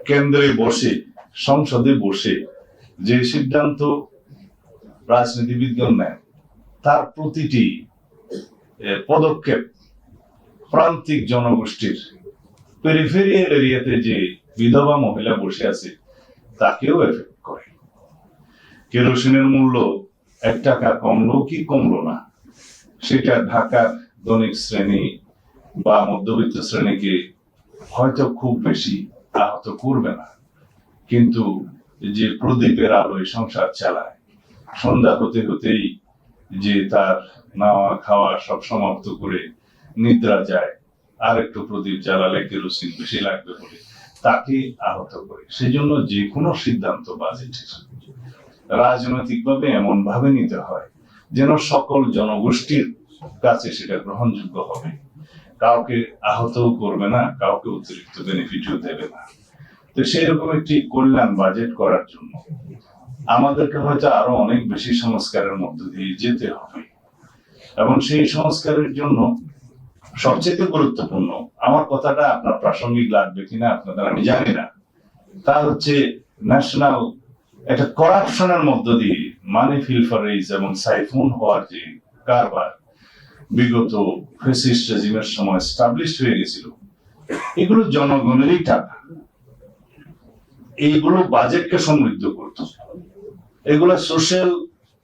কেন্দ্রে বসে, সংসদে বসে যে সিদ্ধান্ত রাজনীতিবিদগণ নেন, তার প্রতিটি পদক্ষেপ প্রান্তিক জনগোষ্ঠীর, পেরিফেরিয়াল এরিয়াতে যে বিধবা মহিলা বসে আছে তাকেও এফেক্ট করে। কেরোসিনের মূল্য 1 টাকা কমলো কি কমলো না, সেটা ঢাকার ধনিক শ্রেণী বা মধ্যবিত্ত শ্রেণীকে হয়তো খুব বেশি আহত করবে না, কিন্তু যে প্রদীপের আলোয় সংসার চালায়, সন্ধ্যা হতে হতেই যে তার নাওয়া খাওয়া সব সমাপ্ত করে নিদ্রা যায়, আর একটু প্রদীপ জ্বালালে কেরোসিন বেশি লাগবে বলে তাকে আহত করে। সেজন্য যে কোনো সিদ্ধান্ত বাজেটের রাজনৈতিকভাবে এমন ভাবে নিতে হয় যেন সকল জনগোষ্ঠীর কাছে সেটা গ্রহণযোগ্য হবে, কাউকে আহতও করবে না, কাউকে অতিরিক্ত বেনিফিটও দেবে না। তো সেরকম একটি কল্যাণ বাজেট করার জন্য আমাদেরকে হয়তো আরো অনেক বেশি সংস্কারের মধ্য দিয়ে যেতে হবে, এবং সেই সংস্কারের জন্য সবচেয়ে গুরুত্বপূর্ণ, আমার কথাটা আপনার প্রাসঙ্গিক লাগবে কিনা আপনাদের আমি জানি না, তা হচ্ছে ন্যাশনাল একটা করাপশনের মধ্য দিয়ে মানি ফিলফারেজ এবং সাইফুন হওয়ার যে কারবার বিগত ফ্যাসিস্ট রেজিমের সময় স্টাবলিশ হয়ে গেছিল, এগুলো জনগণেরই টাকা, এইগুলো বাজেটকে সমৃদ্ধ করত, এগুলো সোশ্যাল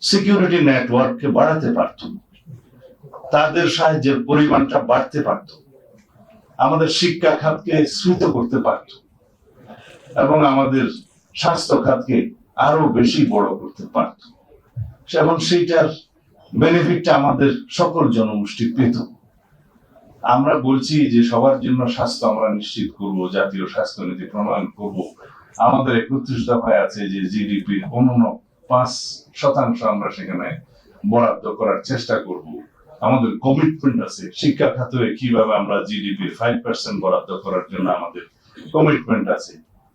সিকিউরিটি নেটওয়ার্ককে বাড়াতে পারত, তাদের সাহায্যের পরিমাণটা বাড়তে পারত, আমাদের শিক্ষা খাতকে স্ফীত করতে পারত, এবং আমাদের স্বাস্থ্য খাতকে আরো বেশি বড় করতে পারত, এবং সেইটার বেনিফিটটা আমাদের সকল জনগোষ্ঠী পেত। আমরা বলছি যে সবার জন্য স্বাস্থ্য আমরা নিশ্চিত করব, জাতীয় স্বাস্থ্য নীতি প্রণয়ন করব, আমাদের 31 দফায় আছে যে জিডিপির 5% আমরা সেখানে বরাদ্দ করার চেষ্টা করব, আমাদের কমিটমেন্ট আছে শিক্ষা খাতে কিভাবে আমরা জিডিপির 5% বরাদ্দ করার জন্য আমাদের কমিটমেন্ট আছে।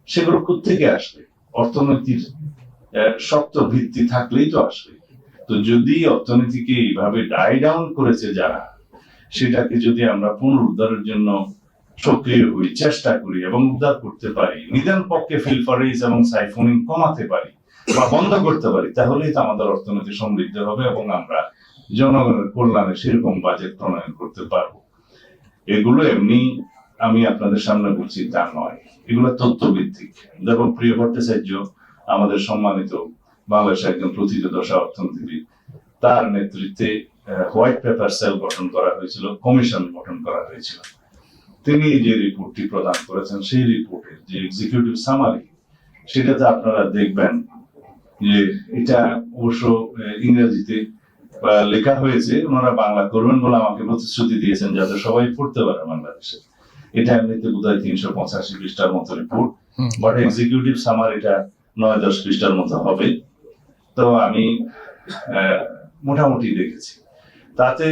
সেগুলো কোত্থেকে আসবে? অর্থনীতির শক্ত ভিত্তি থাকলেই তো আসবে। তো যদি অর্থনীতিকে এইভাবে ডাই ডাউন করেছে যারা, সেটাকে যদি আমরা পুনরুদ্ধারের জন্য সক্রিয় হই, চেষ্টা করি এবং উদ্ধার করতে পারি, নিদান পক্ষে ফিলফারেজ এবং সাইফোনিং কমাতে পারি বা বন্ধ করতে পারি, তাহলেই তো আমাদের অর্থনীতি সমৃদ্ধ হবে এবং আমরা জনগণের কল্যাণে সেরকম বাজেট প্রণয়ন করতে পারবো। এগুলো এমনি আমি আপনাদের সামনে বলছি তা নয়, এগুলো তথ্যভিত্তিক। এবং প্রিয় ভট্টাচার্য আমাদের সম্মানিত বাংলাদেশের একজন প্রথিতযশা অর্থনীতিবিদ, তার নেতৃত্বে হোয়াইট পেপার সেল গঠন করা হয়েছিল, কমিশন গঠন করা হয়েছিল। তিনি যে রিপোর্টটি প্রদান করেছেন, সেই রিপোর্টের যে এক্সিকিউটিভ সামারি, সেটাতে আপনারা দেখবেন যে এটা অবশ্য ইংরেজিতে লেখা হয়েছে, ওনারা বাংলা করবেন বলে আমাকে প্রতিশ্রুতি দিয়েছেন যাতে সবাই পড়তে পারে বাংলাদেশে। এটা এমনিতে বোধহয় 385 পৃষ্ঠার মতো রিপোর্ট, বাট এক্সিকিউটিভ সামারিটা 9-10 পৃষ্ঠার মতো হবে। তো আমি মোটামুটি দেখেছি, তাতে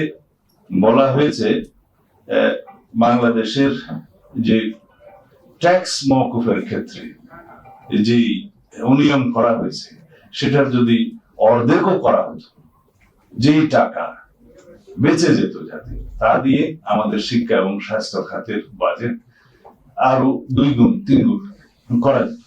বলা হয়েছে বাংলাদেশের যে ট্যাক্স মওকুফের ক্ষেত্রে যে অনিয়ম করা হয়েছে, সেটার যদি অর্ধেকও করা হতো, যেই টাকা বেঁচে যেত যাতে, তা দিয়ে আমাদের শিক্ষা এবং স্বাস্থ্য খাতের বাজেট আরো 2 গুণ 3 গুণ করা যেত।